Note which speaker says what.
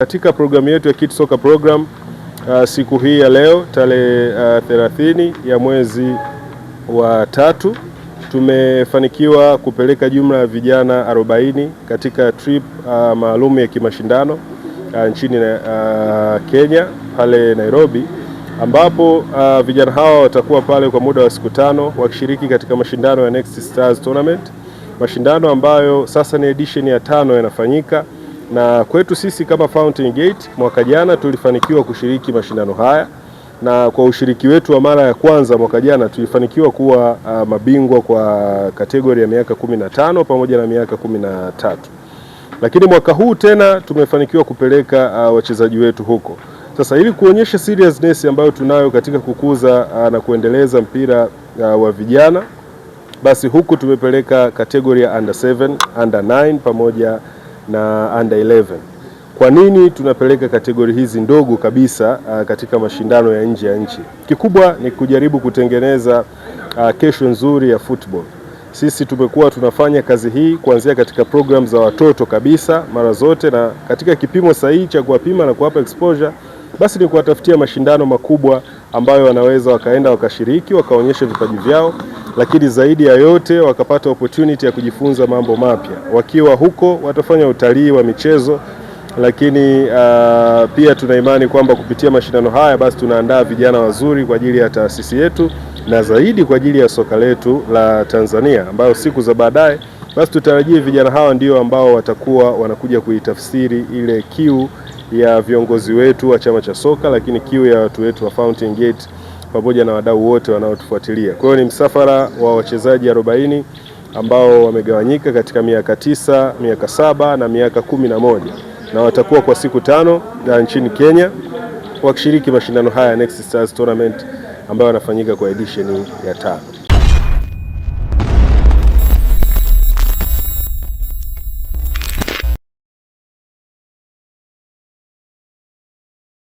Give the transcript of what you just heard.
Speaker 1: Katika programu yetu ya Kids Soccer Program siku hii ya leo tarehe 30 ya mwezi wa 3 tumefanikiwa kupeleka jumla ya vijana 40 katika trip maalum ya kimashindano nchini Kenya pale Nairobi, ambapo vijana hawa watakuwa pale kwa muda wa siku 5 wakishiriki katika mashindano ya Next Stars Tournament, mashindano ambayo sasa ni edition ya 5 yanafanyika. Na kwetu sisi kama Fountain Gate, mwaka jana tulifanikiwa kushiriki mashindano haya, na kwa ushiriki wetu wa mara ya kwanza mwaka jana tulifanikiwa kuwa mabingwa kwa kategori ya miaka 15 pamoja na miaka 13. Lakini mwaka huu tena tumefanikiwa kupeleka wachezaji wetu huko. Sasa ili kuonyesha seriousness ambayo tunayo katika kukuza na kuendeleza mpira wa vijana, basi huku tumepeleka kategori ya under 7, under 9 pamoja na under 11. Kwa nini tunapeleka kategori hizi ndogo kabisa katika mashindano ya nje ya nchi? Kikubwa ni kujaribu kutengeneza kesho nzuri ya football. Sisi tumekuwa tunafanya kazi hii kuanzia katika program za watoto kabisa mara zote, na katika kipimo sahihi cha kuwapima na kuwapa exposure, basi ni kuwatafutia mashindano makubwa ambayo wanaweza wakaenda wakashiriki wakaonyesha vipaji vyao, lakini zaidi ya yote wakapata opportunity ya kujifunza mambo mapya. Wakiwa huko watafanya utalii wa michezo, lakini pia tuna imani kwamba kupitia mashindano haya basi tunaandaa vijana wazuri kwa ajili ya taasisi yetu na zaidi kwa ajili ya soka letu la Tanzania, ambayo siku za baadaye basi tutarajie vijana hawa ndio ambao watakuwa wanakuja kuitafsiri ile kiu ya viongozi wetu wa chama cha soka, lakini kiu ya watu wetu wa Fountain Gate pamoja na wadau wote wanaotufuatilia. Kwa hiyo ni msafara wa wachezaji 40 ambao wamegawanyika katika miaka 9, miaka 7 na miaka 11, na watakuwa kwa siku 5 nchini Kenya wakishiriki mashindano haya Next Stars Tournament ambayo yanafanyika kwa edition ya 5.